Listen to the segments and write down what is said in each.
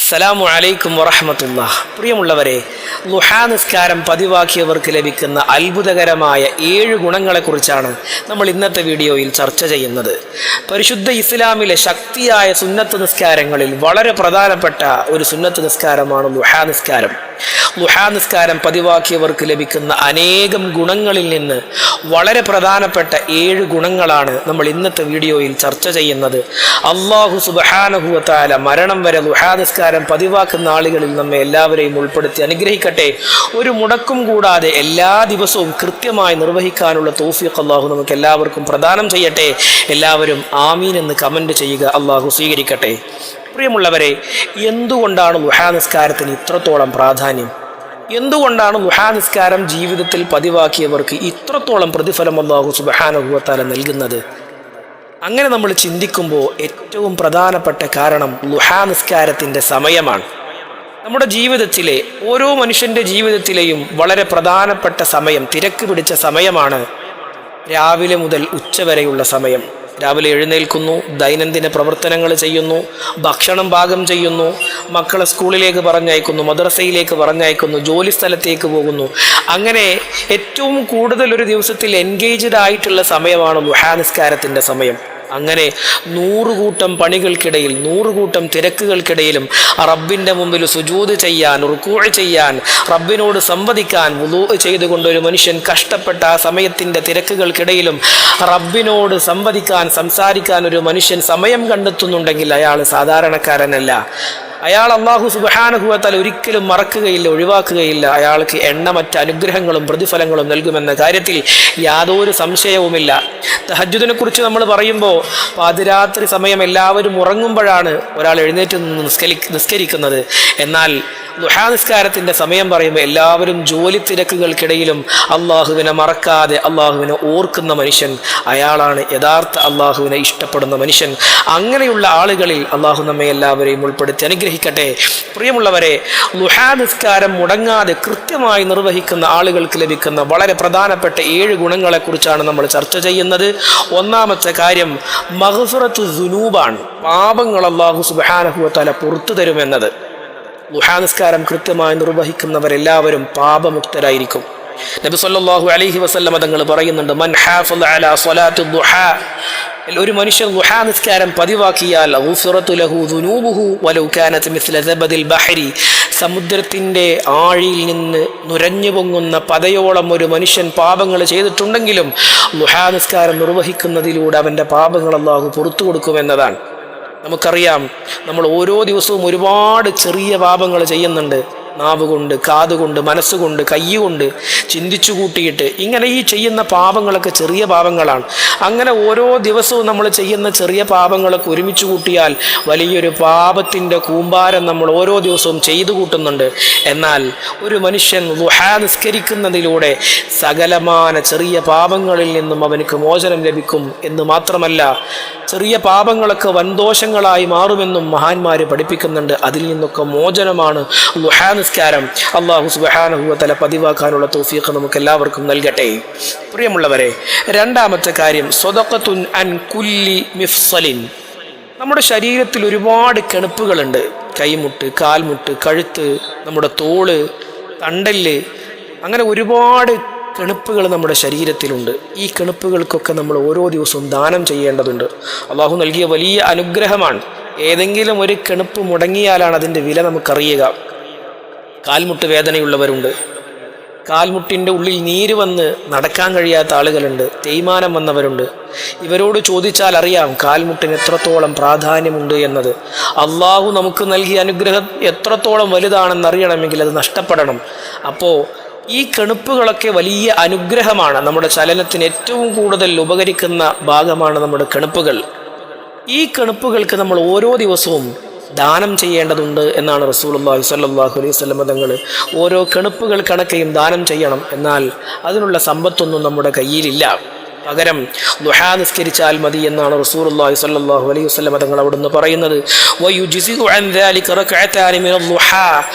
അസ്സലാമു അലൈക്കും വറഹ്മത്തുള്ളാഹ്. പ്രിയമുള്ളവരെ, ളുഹാ നിസ്കാരം പതിവാക്കിയവർക്ക് ലഭിക്കുന്ന അത്ഭുതകരമായ 7 ഗുണങ്ങളെക്കുറിച്ചാണ് നമ്മൾ ഇന്നത്തെ വീഡിയോയിൽ ചർച്ച ചെയ്യുന്നത്. പരിശുദ്ധ ഇസ്ലാമിലെ ശക്തിയായ സുന്നത്ത് നിസ്കാരങ്ങളിൽ വളരെ പ്രധാനപ്പെട്ട ഒരു സുന്നത്ത് നിസ്കാരമാണ് ളുഹാ നിസ്കാരം. ളുഹാ നിസ്കാരം പതിവാക്കിയവർക്ക് ലഭിക്കുന്ന അനേകം ഗുണങ്ങളിൽ നിന്ന് വളരെ പ്രധാനപ്പെട്ട 7 ഗുണങ്ങളാണ് നമ്മൾ ഇന്നത്തെ വീഡിയോയിൽ ചർച്ച ചെയ്യുന്നത്. അല്ലാഹു സുബ്ഹാനഹു വ തആല മരണം വരെ ളുഹാ നിസ്കാരം പതിവാക്കുന്ന ആളുകളിൽ നമ്മെ എല്ലാവരെയും ഉൾപ്പെടുത്തി അനുഗ്രഹിക്കട്ടെ. ഒരു മുടക്കും കൂടാതെ എല്ലാ ദിവസവും കൃത്യമായി നിർവഹിക്കാനുള്ള തൗഫീഖ് അല്ലാഹു നമുക്ക് എല്ലാവർക്കും പ്രദാനം ചെയ്യട്ടെ. എല്ലാവരും ആമീൻ എന്ന് കമന്റ് ചെയ്യുക. അല്ലാഹു സ്വീകരിക്കട്ടെ. പ്രിയമുള്ളവരെ, എന്തുകൊണ്ടാണ് ളുഹാ നിസ്കാരത്തിന് ഇത്രത്തോളം പ്രാധാന്യം? എന്തുകൊണ്ടാണ് ളുഹാ നിസ്കാരം ജീവിതത്തിൽ പതിവാക്കിയവർക്ക് ഇത്രത്തോളം പ്രതിഫലം അല്ലാഹു സുബ്ഹാനഹു വ തആല നൽകുന്നത്? അങ്ങനെ നമ്മൾ ചിന്തിക്കുമ്പോൾ ഏറ്റവും പ്രധാനപ്പെട്ട കാരണം ളുഹാ നിസ്കാരത്തിൻ്റെ സമയമാണ്. നമ്മുടെ ജീവിതത്തിലെ ഓരോ മനുഷ്യൻ്റെ ജീവിതത്തിലെയും വളരെ പ്രധാനപ്പെട്ട സമയം, തിരക്ക് പിടിച്ച സമയമാണ് രാവിലെ മുതൽ ഉച്ചവരെയുള്ള സമയം. രാവിലെ എഴുന്നേൽക്കുന്നു, ദൈനംദിന പ്രവർത്തനങ്ങൾ ചെയ്യുന്നു, ഭക്ഷണം പാകം ചെയ്യുന്നു, മക്കളെ സ്കൂളിലേക്ക് പറഞ്ഞയക്കുന്നു, മദ്രസയിലേക്ക് പറഞ്ഞയക്കുന്നു, ജോലി സ്ഥലത്തേക്ക് പോകുന്നു. അങ്ങനെ ഏറ്റവും കൂടുതൽ ഒരു ദിവസത്തിൽ എൻഗേജ്ഡ് ആയിട്ടുള്ള സമയമാണ് ളുഹാ നിസ്കാരത്തിൻ്റെ സമയം. അങ്ങനെ 100 കൂട്ടം പണികൾക്കിടയിൽ, 100 കൂട്ടം തിരക്കുകൾക്കിടയിലും റബ്ബിൻ്റെ മുമ്പിൽ സുജൂദ് ചെയ്യാൻ, റുകൂഅ് ചെയ്യാൻ, റബ്ബിനോട് സംവദിക്കാൻ വുളൂഅ് ചെയ്തുകൊണ്ട് ഒരു മനുഷ്യൻ കഷ്ടപ്പെട്ട ആ സമയത്തിൻ്റെ തിരക്കുകൾക്കിടയിലും റബ്ബിനോട് സംവദിക്കാൻ, സംസാരിക്കാൻ ഒരു മനുഷ്യൻ സമയം കണ്ടെത്തുന്നുണ്ടെങ്കിൽ അയാൾ സാധാരണക്കാരനല്ല. അയാൾ അല്ലാഹു സുബ്ഹാനഹു വ തആല ഒരിക്കലും മറക്കുകയില്ല, ഒഴിവാക്കുകയില്ല. അയാൾക്ക് എണ്ണമറ്റ അനുഗ്രഹങ്ങളും പ്രതിഫലങ്ങളും നൽകുമെന്ന കാര്യത്തിൽ യാതൊരു സംശയവുമില്ല. തഹജ്ജുദിനെ കുറിച്ച് നമ്മൾ പറയുമ്പോൾ പാതിരാത്രി സമയം എല്ലാവരും ഉറങ്ങുമ്പോഴാണ് ഒരാൾ എഴുന്നേറ്റ് നിന്ന് നിസ്കരിക്കുന്നത്. എന്നാൽ ളുഹാ നിസ്കാരത്തിൻ്റെ സമയം പറയുമ്പോൾ എല്ലാവരും ജോലി തിരക്കുകൾക്കിടയിലും അള്ളാഹുവിനെ മറക്കാതെ അള്ളാഹുവിനെ ഓർക്കുന്ന മനുഷ്യൻ, അയാളാണ് യഥാർത്ഥ അള്ളാഹുവിനെ ഇഷ്ടപ്പെടുന്ന മനുഷ്യൻ. അങ്ങനെയുള്ള ആളുകളിൽ അള്ളാഹു നമ്മെ എല്ലാവരെയും ഉൾപ്പെടുത്തി അനുഗ്രഹിക്കട്ടെ. പ്രിയമുള്ളവരെ, ളുഹാ നിസ്കാരം മുടങ്ങാതെ കൃത്യമായി നിർവഹിക്കുന്ന ആളുകൾക്ക് ലഭിക്കുന്ന വളരെ പ്രധാനപ്പെട്ട 7 ഗുണങ്ങളെക്കുറിച്ചാണ് നമ്മൾ ചർച്ച ചെയ്യുന്നത്. ഒന്നാമത്തെ കാര്യം മഗ്ഫിറത്തു ദുനൂബാണ്. പാപങ്ങൾ അല്ലാഹു സുബ്ഹാനഹു വ തആല പുറത്തു തരുമെന്നത്. ളുഹാ നിസ്കാരം കൃത്യമായി നിർവഹിക്കുന്നവരെല്ലാവരും പാപമുക്തരായിരിക്കും. നബി സല്ലല്ലാഹു അലൈഹി വസല്ലം തങ്ങൾ പറയുന്നുണ്ട്, മൻ ഹാഫള അലാ സ്വലാത്തി ദുഹാ, ഒരു മനുഷ്യൻ ളുഹാ നിസ്കാരം പതിവാക്കിയാൽ ഗുഫിറതു ലഹു ദുനൂബുഹു വലൗ കാനത് മിസ്ല സബദിൽ ബഹരി, സമുദ്രത്തിൻ്റെ ആഴിയിൽ നിന്ന് നുരഞ്ഞു പൊങ്ങുന്ന പതയോളം ഒരു മനുഷ്യൻ പാപങ്ങൾ ചെയ്തിട്ടുണ്ടെങ്കിലും ളുഹാ നിസ്കാരം നിർവഹിക്കുന്നതിലൂടെ അവൻ്റെ പാപങ്ങൾ അല്ലാഹു പുറത്തു കൊടുക്കുമെന്നതാണ്. നമുക്കറിയാം, നമ്മൾ ഓരോ ദിവസവും ഒരുപാട് ചെറിയ പാപങ്ങൾ ചെയ്യുന്നുണ്ട്. നാവ് കൊണ്ട്, കാതുകൊണ്ട്, മനസ്സുകൊണ്ട്, കൈകൊണ്ട് ചിന്തിച്ചു കൂട്ടിയിട്ട് ഇങ്ങനെ ഈ ചെയ്യുന്ന പാപങ്ങളൊക്കെ ചെറിയ പാപങ്ങളാണ്. അങ്ങനെ ഓരോ ദിവസവും നമ്മൾ ചെയ്യുന്ന ചെറിയ പാപങ്ങളൊക്കെ ഒരുമിച്ച് കൂട്ടിയാൽ വലിയൊരു പാപത്തിൻ്റെ കൂമ്പാരം നമ്മൾ ഓരോ ദിവസവും ചെയ്തു കൂട്ടുന്നുണ്ട്. എന്നാൽ ഒരു മനുഷ്യൻ ളുഹാ നിസ്കരിക്കുന്നതിലൂടെ സകലമാന ചെറിയ പാപങ്ങളിൽ നിന്നും അവനക്ക് മോചനം ലഭിക്കും എന്ന് മാത്രമല്ല, ചെറിയ പാപങ്ങളൊക്കെ വൻദോഷങ്ങളായി മാറുമെന്നും മഹാന്മാർ പഠിപ്പിക്കുന്നുണ്ട്. അതിൽ നിന്നൊക്കെ മോചനമാണ് ളുഹാ നിസ്കാരം. അല്ലാഹു സുബ്ഹാനഹു വ തആല പതിവാക്കാനുള്ള തൗഫീഖ് നമുക്ക് എല്ലാവർക്കും നൽകട്ടെ. പ്രിയമുള്ളവരെ, രണ്ടാമത്തെ കാര്യം സ്വദഖത്തുൻ അൻ കുല്ലി മിഫ്സലിൻ. നമ്മുടെ ശരീരത്തിൽ ഒരുപാട് കെണുപ്പുകളുണ്ട്. കൈമുട്ട്, കാൽമുട്ട്, കഴുത്ത്, നമ്മുടെ തോള്, തണ്ടല്, അങ്ങനെ ഒരുപാട് കെണുപ്പുകൾ നമ്മുടെ ശരീരത്തിലുണ്ട്. ഈ കെണുപ്പുകൾക്കൊക്കെ നമ്മൾ ഓരോ ദിവസവും ദാനം ചെയ്യേണ്ടതുണ്ട്. അള്ളാഹു നൽകിയ വലിയ അനുഗ്രഹമാണ്. ഏതെങ്കിലും ഒരു കെണുപ്പ് മുടങ്ങിയാലാണ് അതിൻ്റെ വില നമുക്കറിയുക. കാൽമുട്ട് വേദനയുള്ളവരുണ്ട്, കാൽമുട്ടിൻ്റെ ഉള്ളിൽ നീര് വന്ന് നടക്കാൻ കഴിയാത്ത ആളുകളുണ്ട്, തേയ്മാനം വന്നവരുണ്ട്. ഇവരോട് ചോദിച്ചാൽ അറിയാം കാൽമുട്ടിന് എത്രത്തോളം പ്രാധാന്യമുണ്ട് എന്നത്. അള്ളാഹു നമുക്ക് നൽകിയ അനുഗ്രഹം എത്രത്തോളം വലുതാണെന്നറിയണമെങ്കിൽ അത് നഷ്ടപ്പെടണം. അപ്പോൾ ഈ കെണുപ്പുകളൊക്കെ വലിയ അനുഗ്രഹമാണ്. നമ്മുടെ ചലനത്തിന് ഏറ്റവും കൂടുതൽ ഉപകരിക്കുന്ന ഭാഗമാണ് നമ്മുടെ കെണുപ്പുകൾ. ഈ കെണുപ്പുകൾക്ക് നമ്മൾ ഓരോ ദിവസവും ദാനം ചെയ്യേണ്ടതുണ്ട് എന്നാണ് റസൂലുള്ളാഹി സ്വല്ലല്ലാഹു അലൈഹി വസല്ലം തങ്ങൾ. ഓരോ കെണുപ്പുകൾ കണക്കെയും ദാനം ചെയ്യണം. എന്നാൽ അതിനുള്ള സമ്പത്തൊന്നും നമ്മുടെ കയ്യിലില്ല. പകരം ദുഹാ നിസ്കരിച്ചാൽ മതി എന്നാണ് റസൂലുള്ളാഹി സ്വല്ലല്ലാഹു അലൈഹി വസല്ലം തങ്ങൾ അവിടുന്ന് പറയുന്നത്. വയുജ്സിഉ അൻ ദാലിക റക്അതാനി മിനൽ ദുഹാ,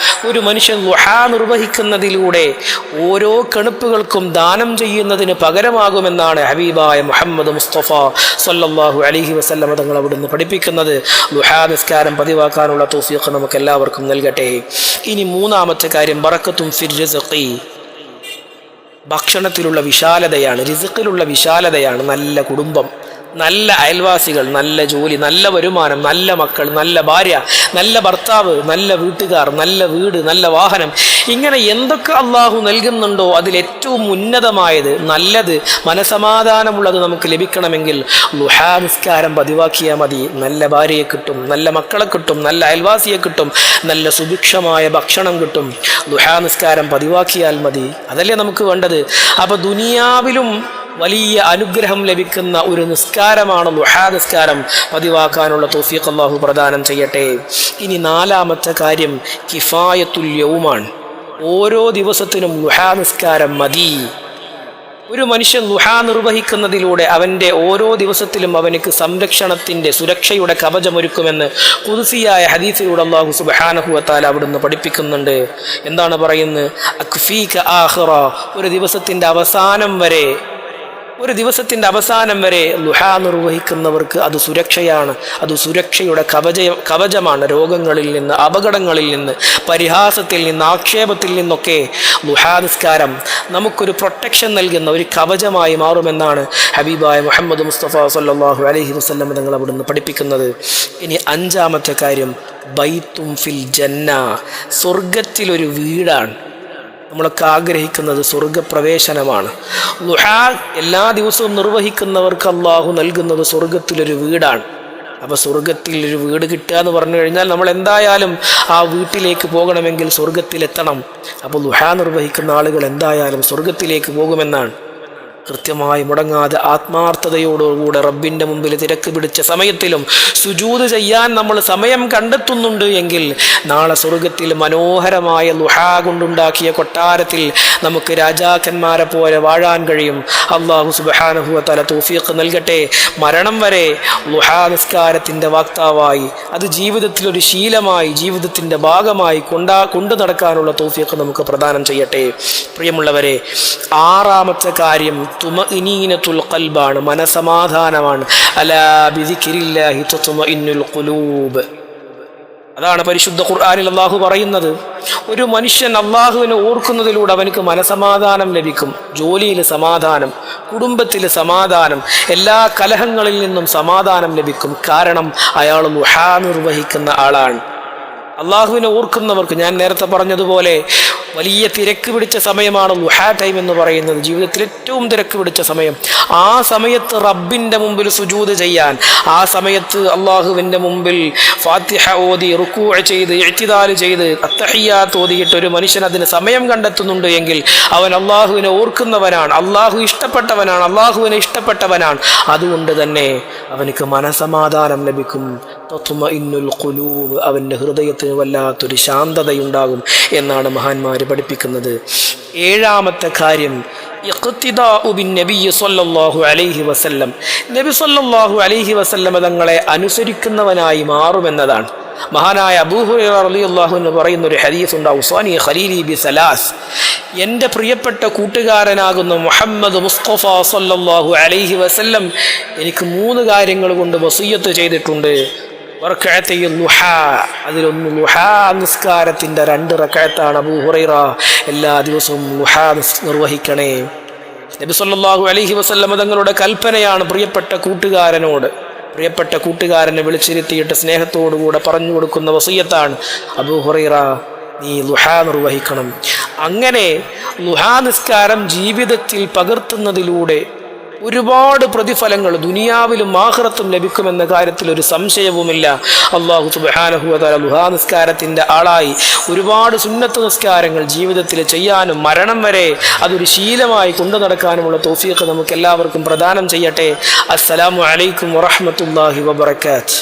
ഒരു മനുഷ്യൻ ദുഹാ നിർവഹിക്കുന്നതിലൂടെ ഓരോ കണുപ്പുകൾക്കും ദാനം ചെയ്യുന്നതിന് പകരമാകുമെന്നാണ് ഹബീബായ മുഹമ്മദ് മുസ്തഫ സ്വല്ലല്ലാഹു അലൈഹി വസല്ലം തങ്ങൾ അവിടുന്ന് പഠിപ്പിക്കുന്നത്. ദുഹാ നിസ്കാരം പതിവാക്കാനുള്ള തൗഫീഖ് നമുക്ക് എല്ലാവർക്കും നൽകട്ടെ. ഇനി മൂന്നാമത്തെ കാര്യം ബറക്കത്തും ഫിർ റിസ്ഖി, ഭക്ഷണത്തിലുള്ള വിശാലതയാണ്, റിസ്ഖിലുള്ള വിശാലതയാണ്. നല്ല കുടുംബം, നല്ല അയൽവാസികൾ, നല്ല ജോലി, നല്ല വരുമാനം, നല്ല മക്കൾ, നല്ല ഭാര്യ, നല്ല ഭർത്താവ്, നല്ല വീട്ടുകാർ, നല്ല വീട്, നല്ല വാഹനം, ഇങ്ങനെ എന്തൊക്കെ അള്ളാഹു നൽകുന്നുണ്ടോ അതിലേറ്റവും ഉന്നതമായത്, നല്ലത്, മനസമാധാനമുള്ളത് നമുക്ക് ലഭിക്കണമെങ്കിൽ ദുഹാ നിസ്കാരം പതിവാക്കിയാൽ മതി. നല്ല ഭാര്യയെ കിട്ടും, നല്ല മക്കളെ കിട്ടും, നല്ല അയൽവാസിയെ കിട്ടും, നല്ല സുഭിക്ഷമായ ഭക്ഷണം കിട്ടും. ദുഹാ നിസ്കാരം പതിവാക്കിയാൽ മതി. അതല്ലേ നമുക്ക് വേണ്ടത്. അപ്പോൾ ദുനിയാവിലും വലിയ അനുഗ്രഹം ലഭിക്കുന്ന ഒരു നിസ്കാരമാണ് ദുഹാ നിസ്കാരം. പതിവാക്കാനുള്ള തൗഫീഖ് അല്ലാഹു പ്രദാനം ചെയ്യട്ടെ. ഇനി നാലാമത്തെ കാര്യം കിഫായത്തുൽ യൗമാണ്. ഓരോ ദിവസത്തിനും ദുഹാ നിസ്കാരം മതി. ഒരു മനുഷ്യൻ ദുഹാ നിർവഹിക്കുന്നതിലൂടെ അവൻ്റെ ഓരോ ദിവസത്തിലും അവനക്ക് സംരക്ഷണത്തിൻ്റെ, സുരക്ഷയുടെ കവചമൊരുക്കുമെന്ന് ഖുദ്സിയായ ഹദീസിലൂടെ അല്ലാഹു സുബ്ഹാനഹു വ തആല അവിടുന്ന് പഠിപ്പിക്കുന്നുണ്ട്. എന്താണ് പറയുന്നത്? അക്ഫീക ആഖിറ, ഒരു ദിവസത്തിൻ്റെ അവസാനം വരെ ദുഹാ നിർവഹിക്കുന്നവർക്ക് അത് സുരക്ഷയാണ്, അത് സുരക്ഷയുടെ കവചമാണ്. രോഗങ്ങളിൽ നിന്ന്, അപകടങ്ങളിൽ നിന്ന്, പരിഹാസത്തിൽ നിന്ന്, ആക്ഷേപത്തിൽ നിന്നൊക്കെ ദുഹാ നിസ്കാരം നമുക്കൊരു പ്രൊട്ടക്ഷൻ നൽകുന്ന ഒരു കവചമായി മാറുമെന്നാണ് ഹബീബായ മുഹമ്മദ് മുസ്തഫ സ്വല്ലല്ലാഹു അലൈഹി വസല്ലം തങ്ങൾ അവിടുന്ന് പഠിപ്പിക്കുന്നത്. ഇനി അഞ്ചാമത്തെ കാര്യം ബൈത്തും ഫിൽ ജന്ന, സ്വർഗത്തിലൊരു വീടാണ്. നമ്മളൊക്കെ ആഗ്രഹിക്കുന്നത് സ്വർഗപ്രവേശനമാണ്. ദുഹാ എല്ലാ ദിവസവും നിർവഹിക്കുന്നവർക്ക് അള്ളാഹു നൽകുന്നത് സ്വർഗത്തിലൊരു വീടാണ്. അപ്പോൾ സ്വർഗത്തിലൊരു വീട് കിട്ടുക എന്ന് പറഞ്ഞു കഴിഞ്ഞാൽ നമ്മൾ എന്തായാലും ആ വീട്ടിലേക്ക് പോകണമെങ്കിൽ സ്വർഗത്തിലെത്തണം. അപ്പോൾ ദുഹാ നിർവഹിക്കുന്ന ആളുകൾ എന്തായാലും സ്വർഗത്തിലേക്ക് പോകുമെന്നാണ്. കൃത്യമായി മുടങ്ങാതെ ആത്മാർത്ഥതയോടുകൂടെ റബ്ബിൻ്റെ മുമ്പിൽ തിരക്ക് പിടിച്ച സമയത്തിലും സുജൂദ് ചെയ്യാൻ നമ്മൾ സമയം കണ്ടെത്തുന്നുണ്ട് എങ്കിൽ നാളെ സ്വർഗത്തിൽ മനോഹരമായ ദുഹാ കൊണ്ടുണ്ടാക്കിയ കൊട്ടാരത്തിൽ നമുക്ക് രാജാക്കന്മാരെ പോലെ വാഴാൻ കഴിയും. അല്ലാഹു സുബ്ഹാനഹു വ തആല തൗഫീഖ് നൽകട്ടെ. മരണം വരെ ദുഹാ നിസ്കാരത്തിൻ്റെ വാക്താവായി, അത് ജീവിതത്തിലൊരു ശീലമായി, ജീവിതത്തിൻ്റെ ഭാഗമായി കൊണ്ടു നടക്കാനുള്ള തൗഫീഖ് നമുക്ക് പ്രദാനം ചെയ്യട്ടെ. പ്രിയമുള്ളവരെ, ആറാമത്തെ കാര്യം തുമഇനീനത്തുൽ ഖൽബാണ്, മനസമാധാനമാണ്. അലാ ബിദിക്രില്ലാഹി തത്മഇന്നുൽ ഖുലൂബ്. അതാണ് പരിശുദ്ധ ഖുർആനിൽ അല്ലാഹു പറയുന്നത്. ഒരു മനുഷ്യൻ അല്ലാഹുവിനെ ഓർക്കുന്നതിലൂടെ അവനക്ക് മനസമാധാനം ലഭിക്കും. ജോലിയിൽ സമാധാനം, കുടുംബത്തിൽ സമാധാനം, എല്ലാ കലഹങ്ങളിൽ നിന്നും സമാധാനം ലഭിക്കും. കാരണം അയാൾ ദുഹാ നിർവഹിക്കുന്ന ആളാണ്. അള്ളാഹുവിനെ ഓർക്കുന്നവർക്ക്, ഞാൻ നേരത്തെ പറഞ്ഞതുപോലെ വലിയ തിരക്ക് പിടിച്ച സമയമാണ് ദുഹാ ടൈം എന്ന് പറയുന്നത്, ജീവിതത്തിൽ ഏറ്റവും തിരക്ക് പിടിച്ച സമയം. ആ സമയത്ത് റബ്ബിൻ്റെ മുമ്പിൽ സുജൂദ് ചെയ്യാൻ, ആ സമയത്ത് അള്ളാഹുവിൻ്റെ മുമ്പിൽ ഫാത്തിഹ ഓതി, റുക്കൂ ചെയ്ത്, ഇഅ്തിദാൽ ചെയ്ത്, അത്തഹിയ്യാത്ത് ഓതിയിട്ട് ഒരു മനുഷ്യൻ അതിന് സമയം കണ്ടെത്തുന്നുണ്ട് എങ്കിൽ അവൻ അള്ളാഹുവിനെ ഓർക്കുന്നവനാണ്, അള്ളാഹു ഇഷ്ടപ്പെട്ടവനാണ്, അള്ളാഹുവിനെ ഇഷ്ടപ്പെട്ടവനാണ്. അതുകൊണ്ട് തന്നെ അവനക്ക് മനസമാധാനം ലഭിക്കും. തത്മഇന്നുൽ ഖുലൂബ്, അവൻ്റെ ഹൃദയത്തിന് വല്ലാത്തൊരു ശാന്തതയുണ്ടാകും എന്നാണ് മഹാന്മാർ പഠിപ്പിക്കുന്നത്. ഏഴാമത്തെ കാര്യം ഇഖ്തിദാഉ ബിന്നബി സ്വല്ലല്ലാഹു അലൈഹി വസല്ലം, നബി സ്വല്ലല്ലാഹു അലൈഹി വസല്ലം തങ്ങളെ അനുസരിക്കുന്നവനായി മാറുമെന്നതാണ്. മഹാനായ അബൂ ഹുറൈറ റളിയല്ലാഹു അൻഹു പറയുന്ന ഒരു ഹദീസ് ഉണ്ട്, ഔസാനി ഖലീലി ബിസലാസ്, എൻ്റെ പ്രിയപ്പെട്ട കൂട്ടുകാരനാകുന്ന മുഹമ്മദ് മുസ്തഫ സ്വല്ലല്ലാഹു അലൈഹി വസല്ലം എനിക്ക് 3 കാര്യങ്ങൾ കൊണ്ട് വസിയ്യത്ത് ചെയ്തിട്ടുണ്ട്. അതിലൊന്ന് ദുഹാ നിസ്കാരത്തിൻ്റെ 2 റക്അത്താണ്. അബൂ ഹുറൈറ എല്ലാ ദിവസവും ദുഹാ നിർവഹിക്കണേ. നബി സല്ലല്ലാഹു അലൈഹി വസല്ലം തങ്ങളുടെ കൽപ്പനയാണ് പ്രിയപ്പെട്ട കൂട്ടുകാരനെ വിളിച്ചിരുത്തിയിട്ട് സ്നേഹത്തോടുകൂടെ പറഞ്ഞു കൊടുക്കുന്ന വസിയ്യത്താണ്, അബൂ ഹുറൈറ നീ ദുഹാ നിർവഹിക്കണം. അങ്ങനെ ദുഹാ നിസ്കാരം ജീവിതത്തിൽ പകർത്തുന്നതിലൂടെ ഒരുപാട് പ്രതിഫലങ്ങൾ ദുനിയാവിലും ആഖിറത്തും ലഭിക്കുമെന്ന കാര്യത്തിൽ ഒരു സംശയവുമില്ല. അല്ലാഹു സുബ്ഹാനഹു വ തആല ദുഹാ നിസ്കാരത്തിൻ്റെ ആളായി ഒരുപാട് സുന്നത്ത് നിസ്കാരങ്ങൾ ജീവിതത്തിൽ ചെയ്യാനും മരണം വരെ അതൊരു ശീലമായി കൊണ്ടു നടക്കാനുമുള്ള തൗഫീഖ് നമുക്ക് എല്ലാവർക്കും പ്രദാനം ചെയ്യട്ടെ. അസ്സലാമു അലൈക്കും വറഹ്മത്തുള്ളാഹി വബറകാതുഹു.